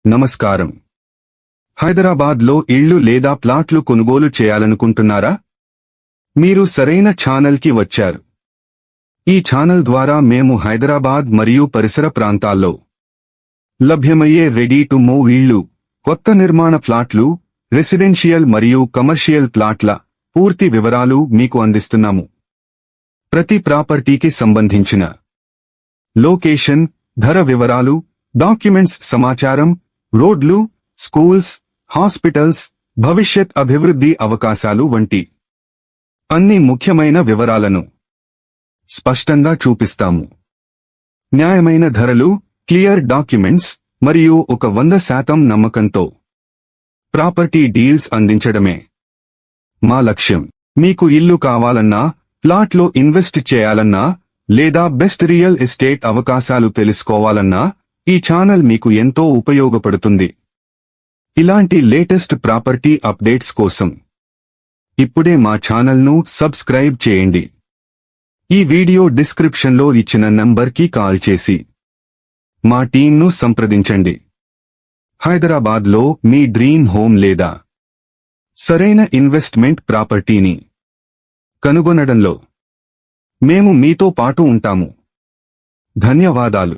నమస్కారం. హైదరాబాద్లో ఇళ్లు లేదా ప్లాట్లు కొనుగోలు చేయాలనుకుంటున్నారా? మీరు సరైన ఛానల్కి వచ్చారు. ఈ ఛానల్ ద్వారా మేము హైదరాబాద్ మరియు పరిసర ప్రాంతాల్లో లభ్యమయ్యే రెడీ టు మూవ్ ఇళ్లు, కొత్త నిర్మాణ ఫ్లాట్లు, రెసిడెన్షియల్ మరియు కమర్షియల్ ప్లాట్ల పూర్తి వివరాలు మీకు అందిస్తున్నాము. ప్రతి ప్రాపర్టీకి సంబంధించిన లొకేషన్, ధర వివరాలు, డాక్యుమెంట్స్ సమాచారం, రోడ్లు, స్కూల్స్, హాస్పిటల్స్, భవిష్యత్ అభివృద్ధి అవకాశాలు వంటి అన్ని ముఖ్యమైన వివరాలను స్పష్టంగా చూపిస్తాము. న్యాయమైన ధరలు, క్లియర్ డాక్యుమెంట్స్ మరియు 100% నమ్మకంతో ప్రాపర్టీ డీల్స్ అందించడమే మా లక్ష్యం. మీకు ఇల్లు కావాలన్నా, ప్లాట్లో ఇన్వెస్ట్ చేయాలన్నా లేదా బెస్ట్ రియల్ ఎస్టేట్ అవకాశాలు తెలుసుకోవాలన్నా ఈ ఛానల్ మీకు ఎంతో ఉపయోగపడుతుంది. ఇలాంటి లేటెస్ట్ ప్రాపర్టీ అప్డేట్స్ కోసం ఇప్పుడే మా ఛానల్ను సబ్స్క్రైబ్ చేయండి. ఈ వీడియో డిస్క్రిప్షన్లో ఇచ్చిన నంబర్కి కాల్ చేసి మా టీంను సంప్రదించండి. హైదరాబాద్లో మీ డ్రీమ్ హోమ్ లేదా సరైన ఇన్వెస్ట్మెంట్ ప్రాపర్టీని కనుగొనడంలో మేము మీతో పాటు ఉంటాము. ధన్యవాదాలు.